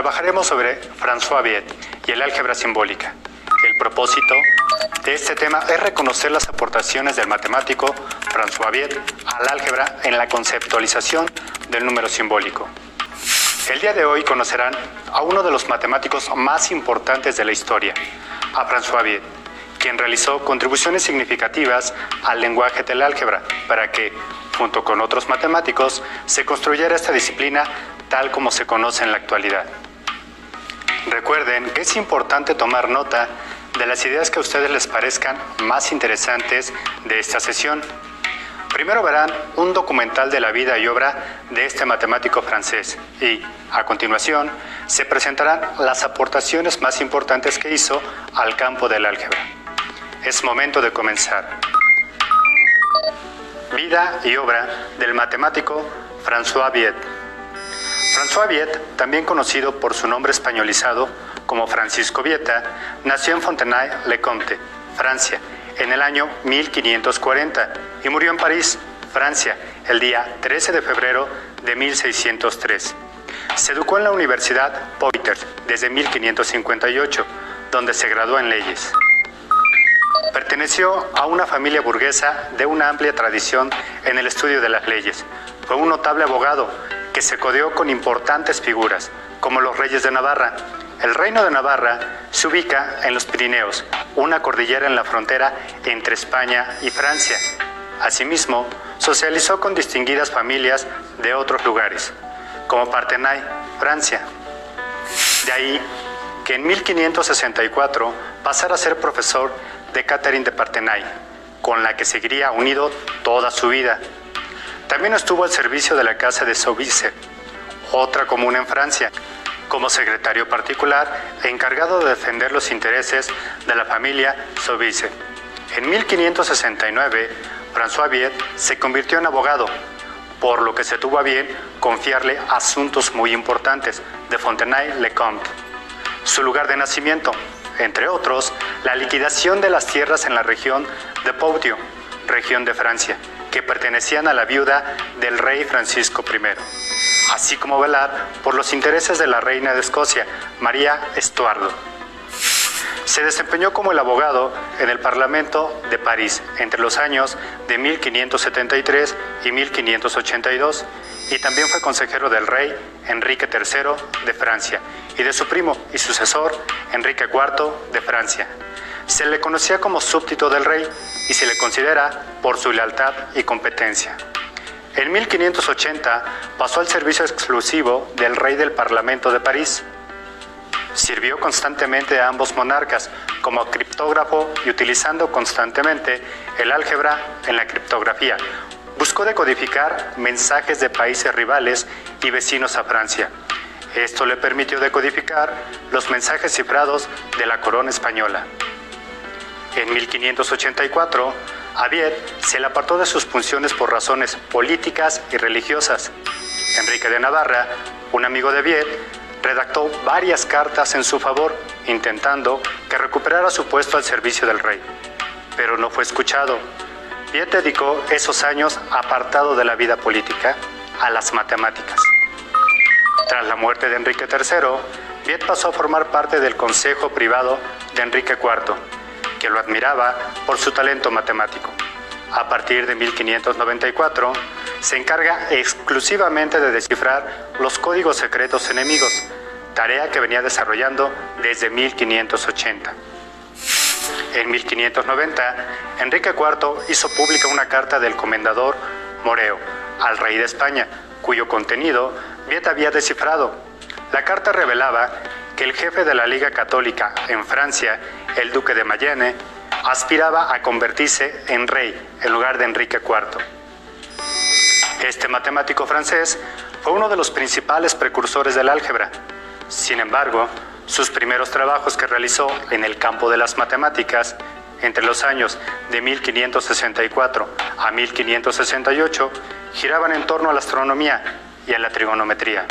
trabajaremos sobre François Viet y el álgebra simbólica. El propósito de este tema es reconocer las aportaciones del matemático François Viet al álgebra en la conceptualización del número simbólico. El día de hoy conocerán a uno de los matemáticos más importantes de la historia, a François Viet, quien realizó contribuciones significativas al lenguaje del álgebra para que, junto con otros matemáticos, se construyera esta disciplina tal como se conoce en la actualidad. Recuerden que es importante tomar nota de las ideas que a ustedes les parezcan más interesantes de esta sesión. Primero verán un documental de la vida y obra de este matemático francés y, a continuación, se presentarán las aportaciones más importantes que hizo al campo del álgebra. Es momento de comenzar. Vida y obra del matemático François Viet. François Viet, también conocido por su nombre españolizado como Francisco Vieta, nació en Fontenay-le-Comte, Francia, en el año 1540 y murió en París, Francia, el día 13 de febrero de 1603. Se educó en la Universidad Poitiers desde 1558, donde se graduó en leyes. Perteneció a una familia burguesa de una amplia tradición en el estudio de las leyes. Fue un notable abogado que se codeó con importantes figuras, como los reyes de Navarra. El reino de Navarra se ubica en los Pirineos, una cordillera en la frontera entre España y Francia. Asimismo, socializó con distinguidas familias de otros lugares, como Parthenay, Francia. De ahí que en 1564 pasara a ser profesor de Catherine de Parthenay, con la que seguiría unido toda su vida. También estuvo al servicio de la casa de Soubise, otra comuna en Francia, como secretario particular e encargado de defender los intereses de la familia Soubise. En 1569, François Viet se convirtió en abogado, por lo que se tuvo a bien confiarle asuntos muy importantes de Fontenay-le-Comte. Su lugar de nacimiento, entre otros, la liquidación de las tierras en la región de Poitou, región de Francia, que pertenecían a la viuda del rey Francisco I, así como velar por los intereses de la reina de Escocia, María Estuardo. Se desempeñó como el abogado en el Parlamento de París entre los años de 1573 y 1582 y también fue consejero del rey Enrique III de Francia y de su primo y sucesor Enrique IV de Francia. Se le conocía como súbdito del rey y se le considera por su lealtad y competencia. En 1580 pasó al servicio exclusivo del rey del Parlamento de París. Sirvió constantemente a ambos monarcas como criptógrafo y utilizando constantemente el álgebra en la criptografía. Buscó decodificar mensajes de países rivales y vecinos a Francia. Esto le permitió decodificar los mensajes cifrados de la corona española. En 1584, a Viet se le apartó de sus funciones por razones políticas y religiosas. Enrique de Navarra, un amigo de Viet, redactó varias cartas en su favor, intentando que recuperara su puesto al servicio del rey, pero no fue escuchado. Viet dedicó esos años apartado de la vida política a las matemáticas. Tras la muerte de Enrique III, Viet pasó a formar parte del consejo privado de Enrique IV, que lo admiraba por su talento matemático. A partir de 1594, se encarga exclusivamente de descifrar los códigos secretos enemigos, tarea que venía desarrollando desde 1580. En 1590, Enrique IV hizo pública una carta del comendador Moreo al rey de España, cuyo contenido Viet había descifrado. La carta revelaba que el jefe de la Liga Católica en Francia, el duque de Mayenne, aspiraba a convertirse en rey en lugar de Enrique IV. Este matemático francés fue uno de los principales precursores del álgebra. Sin embargo, sus primeros trabajos que realizó en el campo de las matemáticas, entre los años de 1564 a 1568, giraban en torno a la astronomía y a la trigonometría.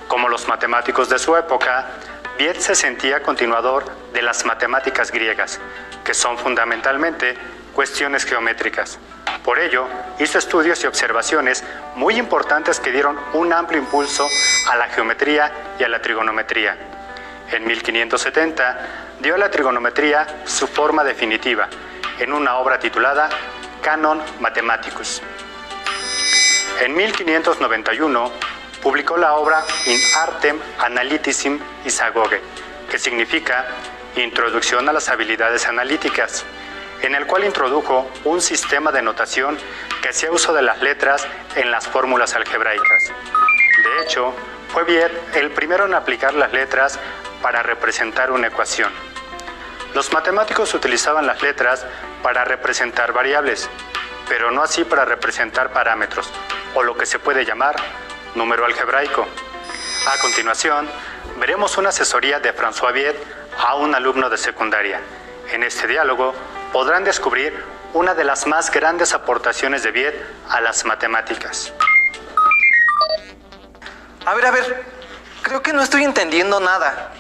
Como los matemáticos de su época, Viet se sentía continuador de las matemáticas griegas, que son fundamentalmente cuestiones geométricas. Por ello, hizo estudios y observaciones muy importantes que dieron un amplio impulso a la geometría y a la trigonometría. En 1570 dio a la trigonometría su forma definitiva, en una obra titulada Canon Mathematicus. En 1591 publicó la obra In Artem Analyticum Isagoge, que significa Introducción a las habilidades analíticas, en el cual introdujo un sistema de notación que hacía uso de las letras en las fórmulas algebraicas. De hecho, fue Viet el primero en aplicar las letras para representar una ecuación. Los matemáticos utilizaban las letras para representar variables, pero no así para representar parámetros, o lo que se puede llamar número algebraico. A continuación, veremos una asesoría de François Viet a un alumno de secundaria. En este diálogo podrán descubrir una de las más grandes aportaciones de Viet a las matemáticas. A ver, creo que no estoy entendiendo nada.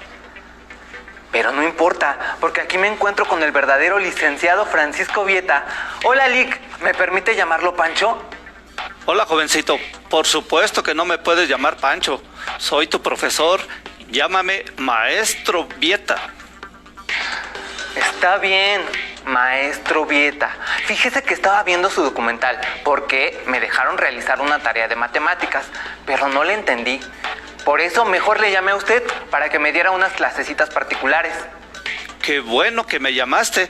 Pero no importa, porque aquí me encuentro con el verdadero licenciado Francisco Vieta. Hola, Lic, ¿me permite llamarlo Pancho? Hola, jovencito. Por supuesto que no me puedes llamar Pancho. Soy tu profesor. Llámame Maestro Vieta. Está bien, Maestro Vieta. Fíjese que estaba viendo su documental porque me dejaron realizar una tarea de matemáticas, pero no le entendí. Por eso mejor le llamé a usted para que me diera unas clasecitas particulares. Qué bueno que me llamaste.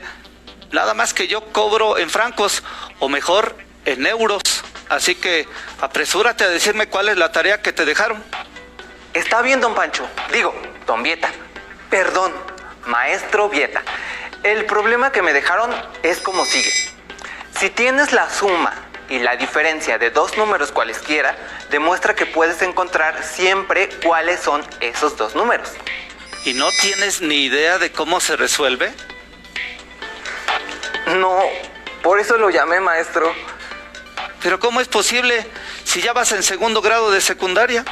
Nada más que yo cobro en francos, o mejor, en euros. Así que apresúrate a decirme cuál es la tarea que te dejaron. Está bien, don Pancho. Digo, don Vieta. Perdón, Maestro Vieta. El problema que me dejaron es como sigue. Si tienes la suma y la diferencia de dos números cualesquiera, demuestra que puedes encontrar siempre cuáles son esos dos números. ¿Y no tienes ni idea de cómo se resuelve? No, por eso lo llamé, maestro. ¿Pero cómo es posible si ya vas en segundo grado de secundaria?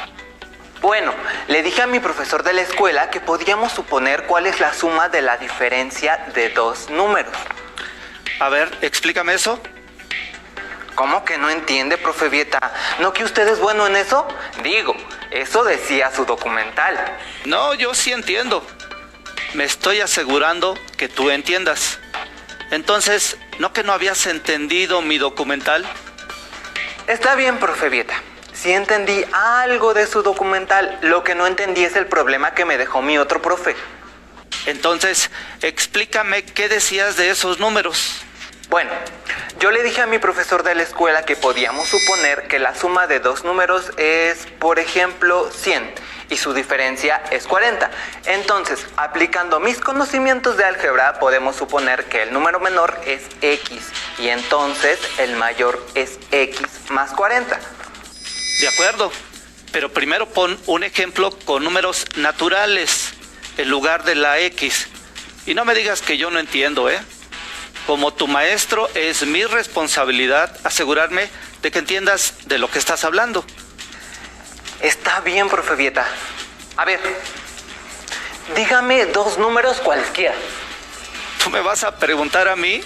Bueno, le dije a mi profesor de la escuela que podíamos suponer cuál es la suma de la diferencia de dos números. A ver, explícame eso. ¿Cómo que no entiende, profe Vieta? ¿No que usted es bueno en eso? Digo, eso decía su documental. No, yo sí entiendo. Me estoy asegurando que tú entiendas. Entonces, ¿no que no habías entendido mi documental? Está bien, profe Vieta. Sí entendí algo de su documental. Lo que no entendí es el problema que me dejó mi otro profe. Entonces, explícame qué decías de esos números. Bueno, yo le dije a mi profesor de la escuela que podíamos suponer que la suma de dos números es, por ejemplo, 100 y su diferencia es 40. Entonces, aplicando mis conocimientos de álgebra, podemos suponer que el número menor es x y entonces el mayor es x más 40. De acuerdo, pero primero pon un ejemplo con números naturales en lugar de la x. Y no me digas que yo no entiendo, ¿eh? Como tu maestro, es mi responsabilidad asegurarme de que entiendas de lo que estás hablando. Está bien, profe Vieta. A ver, dígame dos números cualesquiera. ¿Tú me vas a preguntar a mí?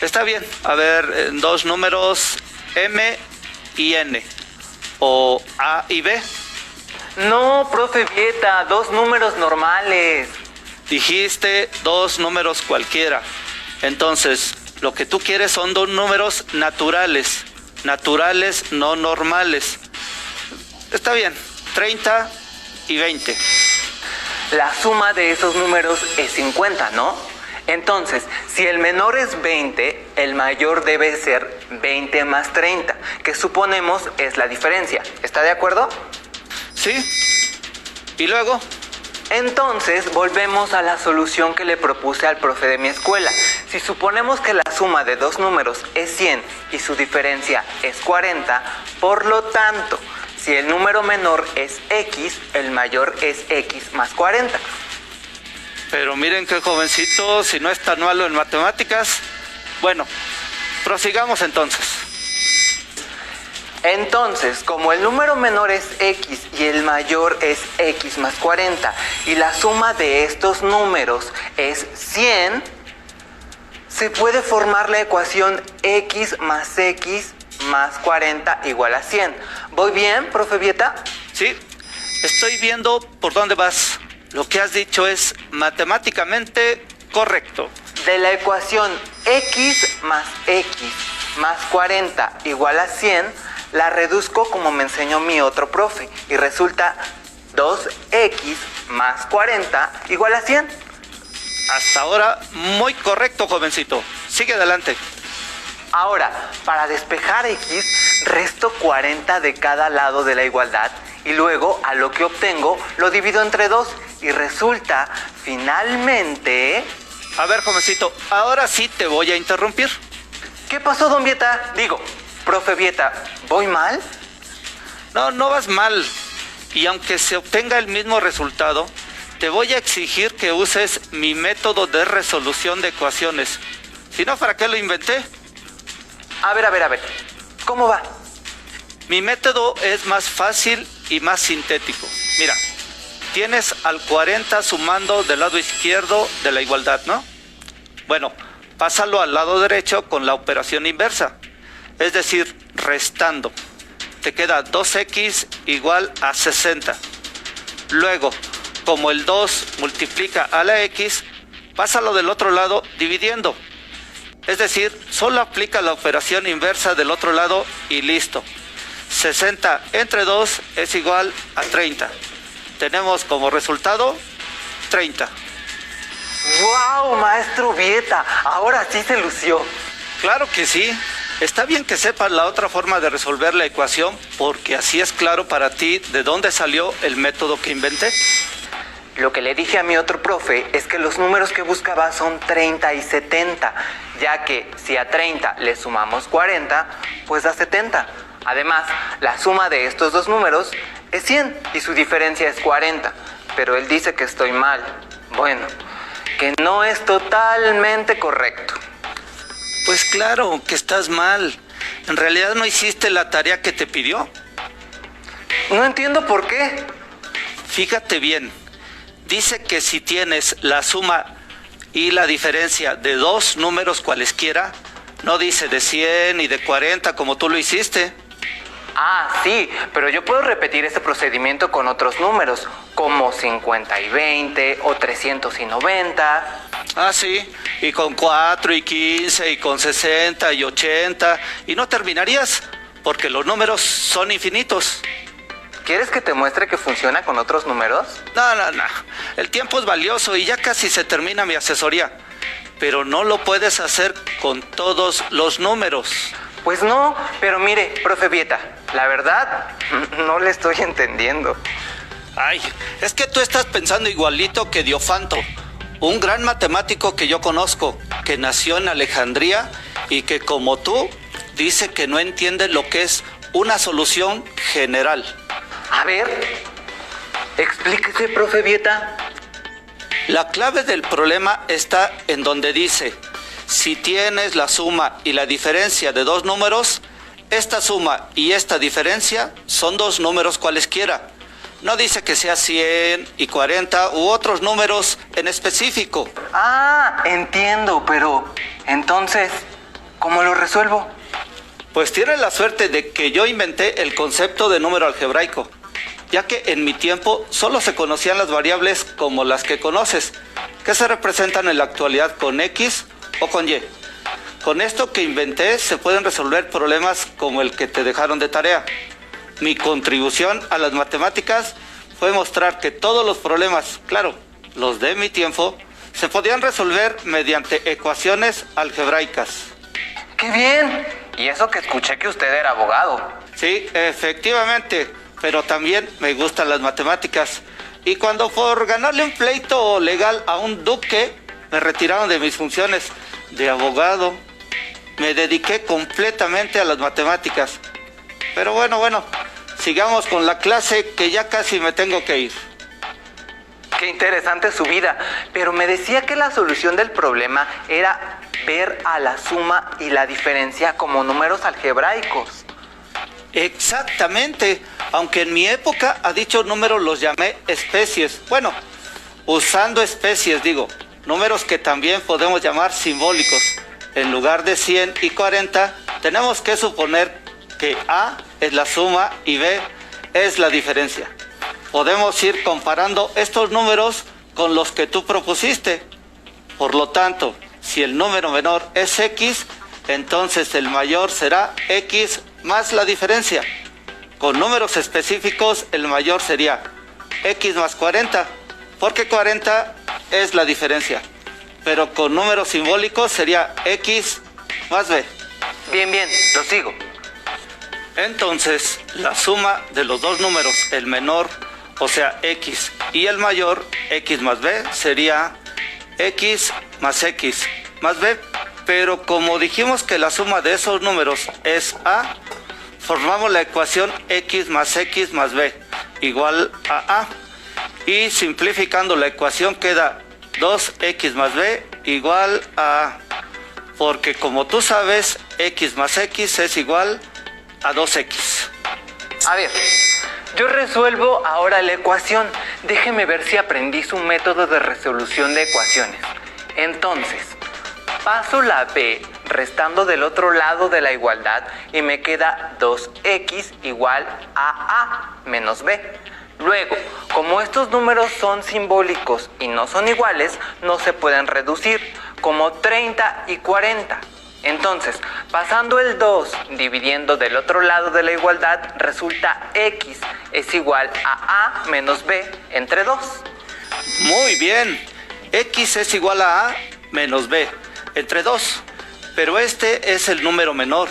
Está bien. A ver, dos números M y N. O A y B. No, profe Vieta, dos números normales. Dijiste dos números cualquiera. Entonces, lo que tú quieres son dos números naturales. Naturales, no normales. Está bien, 30 y 20. La suma de esos números es 50, ¿no? Entonces, si el menor es 20, el mayor debe ser 20 más 30, que suponemos es la diferencia. ¿Está de acuerdo? Sí. ¿Y luego? Entonces, volvemos a la solución que le propuse al profe de mi escuela. Si suponemos que la suma de dos números es 100 y su diferencia es 40, por lo tanto, si el número menor es x, el mayor es x más 40. Pero miren qué jovencito, si no es tan malo en matemáticas. Bueno, prosigamos entonces. Entonces, como el número menor es x y el mayor es x más 40 y la suma de estos números es 100, se puede formar la ecuación x más 40 igual a 100. ¿Voy bien, profe Vieta? Sí, estoy viendo por dónde vas. Lo que has dicho es matemáticamente correcto. De la ecuación x más 40 igual a 100, la reduzco como me enseñó mi otro profe y resulta 2x más 40 igual a 100. Hasta ahora, muy correcto, jovencito. Sigue adelante. Ahora, para despejar x, resto 40 de cada lado de la igualdad y luego a lo que obtengo lo divido entre 2 y resulta finalmente... A ver, jovencito, ahora sí te voy a interrumpir. ¿Qué pasó, don Vieta? Digo, profe Vieta, ¿voy mal? No vas mal. Y aunque se obtenga el mismo resultado, te voy a exigir que uses mi método de resolución de ecuaciones. Si no, ¿para qué lo inventé? A ver. ¿Cómo va? Mi método es más fácil y más sintético. Mira, tienes al 40 sumando del lado izquierdo de la igualdad, ¿no? Bueno, pásalo al lado derecho con la operación inversa, es decir, restando. Te queda 2x igual a 60. Luego, como el 2 multiplica a la x, pásalo del otro lado dividiendo. Es decir, solo aplica la operación inversa del otro lado y listo. 60 entre 2 es igual a 30. Tenemos como resultado 30. ¡Wow, maestro Vieta! Ahora sí se lució. Claro que sí. Está bien que sepas la otra forma de resolver la ecuación porque así es claro para ti de dónde salió el método que inventé. Lo que le dije a mi otro profe es que los números que buscaba son 30 y 70, ya que si a 30 le sumamos 40, pues da 70. Además, la suma de estos dos números es 100 y su diferencia es 40. Pero él dice que estoy mal. Bueno, que no es totalmente correcto. Pues claro que estás mal. En realidad no hiciste la tarea que te pidió. No entiendo por qué. Fíjate bien. Dice que si tienes la suma y la diferencia de dos números cualesquiera, no dice de 100 y de 40 como tú lo hiciste. Ah, sí, pero yo puedo repetir ese procedimiento con otros números, como 50 y 20 o 300 y 90. Ah, sí, y con 4 y 15 y con 60 y 80, y no terminarías, porque los números son infinitos. ¿Quieres que te muestre que funciona con otros números? No. El tiempo es valioso y ya casi se termina mi asesoría. Pero no lo puedes hacer con todos los números. Pues no, pero mire, profe Vieta, la verdad, no le estoy entendiendo. Ay, es que tú estás pensando igualito que Diofanto, un gran matemático que yo conozco, que nació en Alejandría y que como tú, dice que no entiende lo que es una solución general. A ver, explíquese, profe Vieta. La clave del problema está en donde dice, si tienes la suma y la diferencia de dos números, esta suma y esta diferencia son dos números cualesquiera. No dice que sea 100 y 40 u otros números en específico. Ah, entiendo, pero entonces, ¿cómo lo resuelvo? Pues tienes la suerte de que yo inventé el concepto de número algebraico, ya que en mi tiempo solo se conocían las variables como las que conoces, que se representan en la actualidad con X o con Y. Con esto que inventé se pueden resolver problemas como el que te dejaron de tarea. Mi contribución a las matemáticas fue mostrar que todos los problemas, claro, los de mi tiempo, se podían resolver mediante ecuaciones algebraicas. ¡Qué bien! Y eso que escuché que usted era abogado. Sí, efectivamente, pero también me gustan las matemáticas. Y cuando por ganarle un pleito legal a un duque, me retiraron de mis funciones de abogado, me dediqué completamente a las matemáticas. Pero bueno, sigamos con la clase que ya casi me tengo que ir. Qué interesante su vida, pero me decía que la solución del problema era ver a la suma y la diferencia como números algebraicos. Exactamente, aunque en mi época a dichos números los llamé especies. Bueno, usando especies digo, números que también podemos llamar simbólicos. en lugar de 100 y 40, tenemos que suponer que A es la suma y B es la diferencia. Podemos ir comparando estos números con los que tú propusiste. Por lo tanto, si el número menor es X, entonces el mayor será X más la diferencia. Con números específicos, el mayor sería X más 40, porque 40 es la diferencia. Pero con números simbólicos sería X más B. Bien, lo sigo. Entonces, la suma de los dos números, el menor, o sea, X, y el mayor, X más B, sería X más B. Pero como dijimos que la suma de esos números es A, formamos la ecuación X más B igual a A. Y simplificando la ecuación queda 2X más B igual a A. Porque como tú sabes, X más X es igual a 2X. A ver, yo resuelvo ahora la ecuación. Déjeme ver si aprendí su método de resolución de ecuaciones. Entonces, paso la B restando del otro lado de la igualdad y me queda 2X igual a A menos B. Luego, como estos números son simbólicos y no son iguales, no se pueden reducir, como 30 y 40. Entonces, pasando el 2 dividiendo del otro lado de la igualdad, resulta X es igual a A menos B entre 2. Muy bien, X es igual a A menos B entre 2, pero este es el número menor.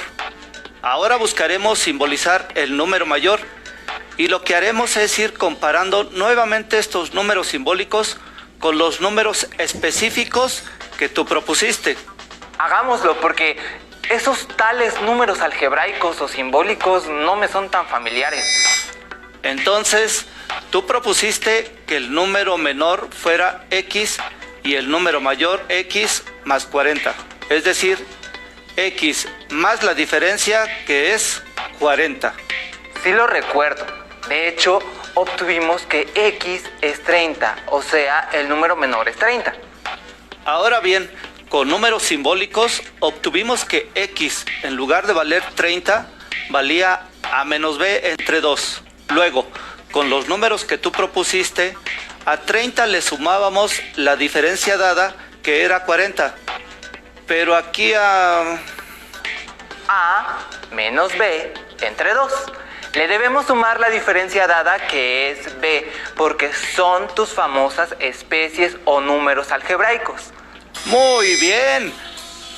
Ahora buscaremos simbolizar el número mayor y lo que haremos es ir comparando nuevamente estos números simbólicos con los números específicos que tú propusiste. Hagámoslo porque esos tales números algebraicos o simbólicos no me son tan familiares. Entonces, tú propusiste que el número menor fuera X y el número mayor X más 40. Es decir, X más la diferencia que es 40. Sí lo recuerdo. De hecho, obtuvimos que X es 30, o sea, el número menor es 30. Ahora bien, con números simbólicos obtuvimos que X, en lugar de valer 30, valía A menos B entre 2. Luego, con los números que tú propusiste, a 30 le sumábamos la diferencia dada, que era 40. Pero aquí a menos B entre 2. Le debemos sumar la diferencia dada, que es B, porque son tus famosas especies o números algebraicos. Muy bien.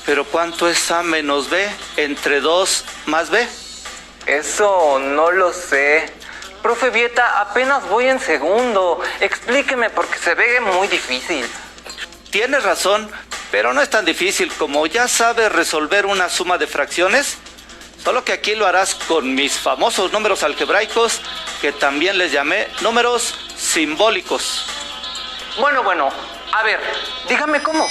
Pero ¿cuánto es A menos B entre 2 más B? Eso no lo sé. Profe Vieta, apenas voy en segundo. Explíqueme porque se ve muy difícil. Tienes razón, pero no es tan difícil. Como ya sabes resolver una suma de fracciones, solo que aquí lo harás con mis famosos números algebraicos, que también les llamé números simbólicos. Bueno, a ver, dígame cómo.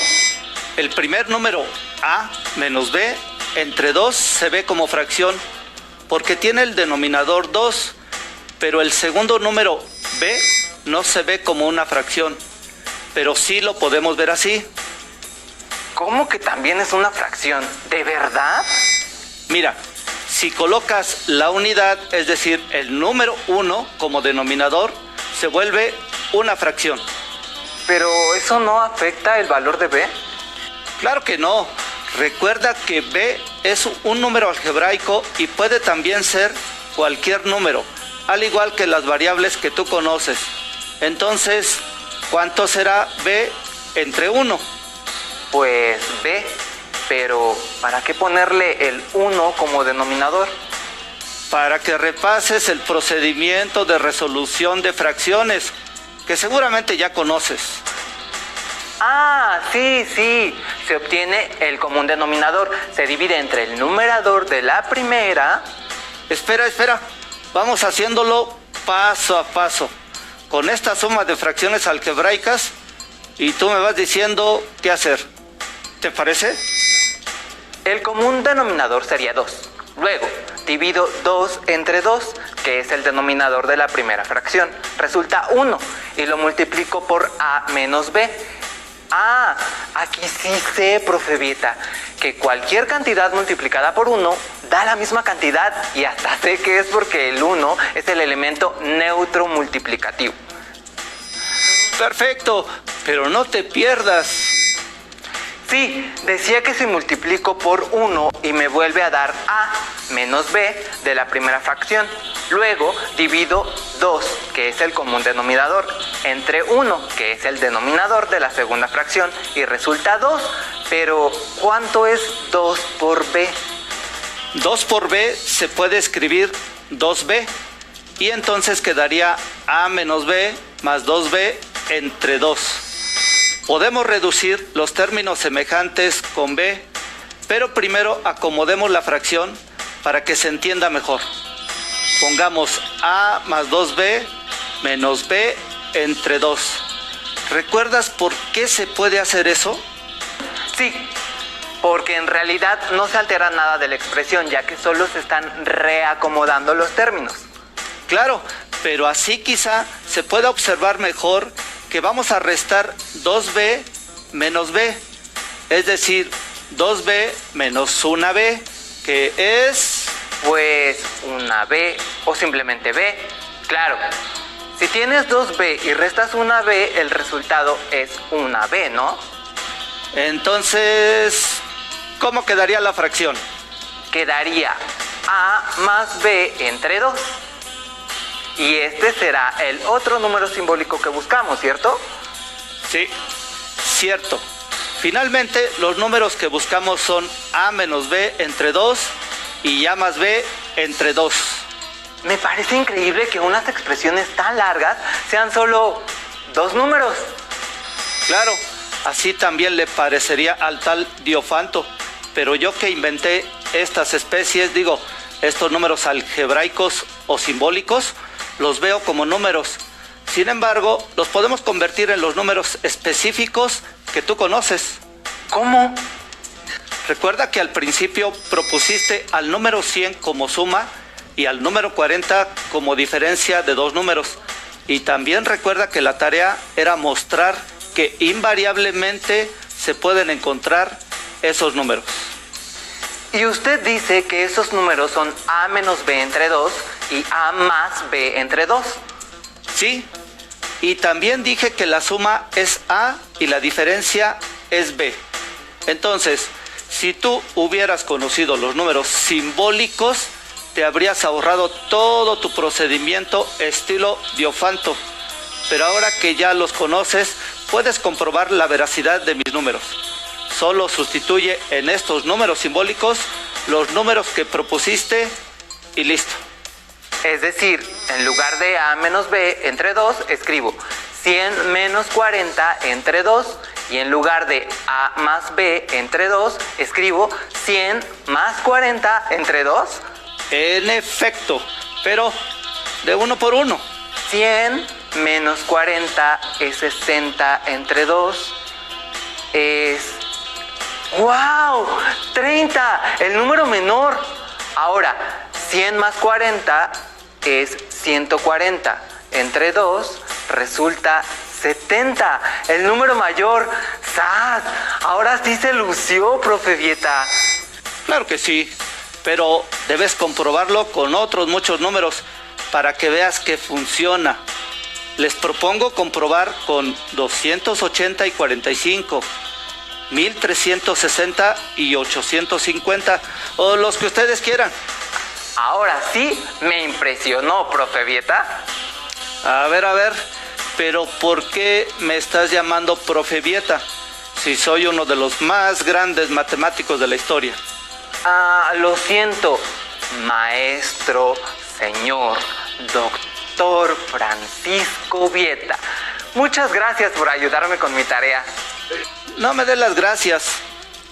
El primer número A menos B entre 2 se ve como fracción, porque tiene el denominador 2, pero el segundo número B no se ve como una fracción, pero sí lo podemos ver así. ¿Cómo que también es una fracción? ¿De verdad? Mira, si colocas la unidad, es decir, el número 1 como denominador, se vuelve una fracción. ¿Pero eso no afecta el valor de B? Claro que no. Recuerda que B es un número algebraico y puede también ser cualquier número, al igual que las variables que tú conoces. Entonces, ¿cuánto será B entre 1? Pues B, pero ¿para qué ponerle el 1 como denominador? Para que repases el procedimiento de resolución de fracciones, que seguramente ya conoces. Ah, sí, se obtiene el común denominador. Se divide entre el numerador de la primera. Espera, vamos haciéndolo paso a paso, con esta suma de fracciones algebraicas, y tú me vas diciendo qué hacer. ¿Te parece? El común denominador sería 2. Luego, divido 2 entre 2, que es el denominador de la primera fracción. Resulta 1 y lo multiplico por A menos B. Ah, Aquí sí sé, profe Vieta, que cualquier cantidad multiplicada por 1 da la misma cantidad y hasta sé que es porque el 1 es el elemento neutro multiplicativo. Perfecto, pero no te pierdas. Sí, decía que si multiplico por 1 y me vuelve a dar A menos B de la primera fracción, luego divido 2, que es el común denominador, entre 1, que es el denominador de la segunda fracción, y resulta 2. Pero, ¿cuánto es 2 por B? 2 por B se puede escribir 2B y entonces quedaría A menos B más 2B entre 2. Podemos reducir los términos semejantes con B, pero primero acomodemos la fracción para que se entienda mejor. Pongamos A más 2B menos B entre 2. ¿Recuerdas por qué se puede hacer eso? Sí, porque en realidad no se altera nada de la expresión, ya que solo se están reacomodando los términos. Claro, pero así quizá se pueda observar mejor que vamos a restar 2B menos B, es decir, 2B menos 1B, que es... Pues una B o simplemente B. Claro, si tienes 2B y restas una B, el resultado es una B, ¿no? Entonces, ¿cómo quedaría la fracción? Quedaría A más B entre 2. Y este será el otro número simbólico que buscamos, ¿cierto? Sí, cierto. Finalmente, los números que buscamos son A menos B entre 2 y A más B entre 2. Me parece increíble que unas expresiones tan largas sean solo 2 números. Claro, así también le parecería al tal Diofanto. Pero yo que inventé estas especies, estos números algebraicos o simbólicos, los veo como números. Sin embargo, los podemos convertir en los números específicos que tú conoces. ¿Cómo? Recuerda que al principio propusiste al número 100 como suma y al número 40 como diferencia de dos números. Y también recuerda que la tarea era mostrar que invariablemente se pueden encontrar esos números. Y usted dice que esos números son A menos B entre 2 y A más B entre 2. Sí, y también dije que la suma es A y la diferencia es B. Entonces, si tú hubieras conocido los números simbólicos, te habrías ahorrado todo tu procedimiento estilo Diofanto. Pero ahora que ya los conoces, puedes comprobar la veracidad de mis números. Solo sustituye en estos números simbólicos los números que propusiste y listo. Es decir, en lugar de A menos B entre 2, escribo 100 menos 40 entre 2. Y en lugar de A más B entre 2, escribo 100 más 40 entre 2. En efecto, pero de uno por uno. 100 menos 40 es 60 entre 2. Es... ¡Wow! 30, el número menor. Ahora, 100 más 40 es 140. Entre 2 resulta 70, el número mayor. ¡Sas! Ahora sí se lució, profe Vieta. Claro que sí, pero debes comprobarlo con otros muchos números para que veas que funciona. Les propongo comprobar con 280 y 45, 1360 y 850, o los que ustedes quieran. Ahora sí me impresionó, profe Vieta. A ver, pero ¿por qué me estás llamando profe Vieta si soy uno de los más grandes matemáticos de la historia? Lo siento, maestro, señor, doctor Francisco Vieta. Muchas gracias por ayudarme con mi tarea. No me des las gracias.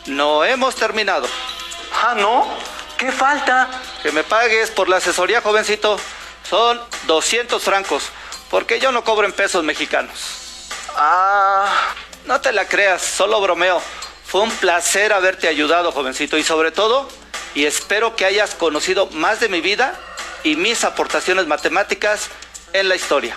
No hemos terminado. ¿No? ¿Qué falta? Que me pagues por la asesoría, jovencito. Son 200 francos, porque yo no cobro en pesos mexicanos. No te la creas, solo bromeo. Fue un placer haberte ayudado, jovencito, y sobre todo, y espero que hayas conocido más de mi vida y mis aportaciones matemáticas en la historia.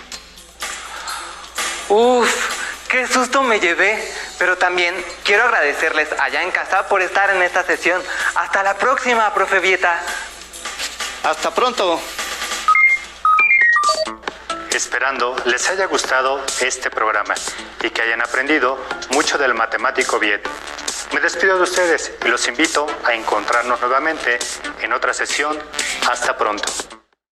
Uf, qué susto me llevé. Pero también quiero agradecerles allá en casa por estar en esta sesión. Hasta la próxima, profe Vieta. Hasta pronto. Esperando les haya gustado este programa y que hayan aprendido mucho del matemático Viet. Me despido de ustedes y los invito a encontrarnos nuevamente en otra sesión. Hasta pronto.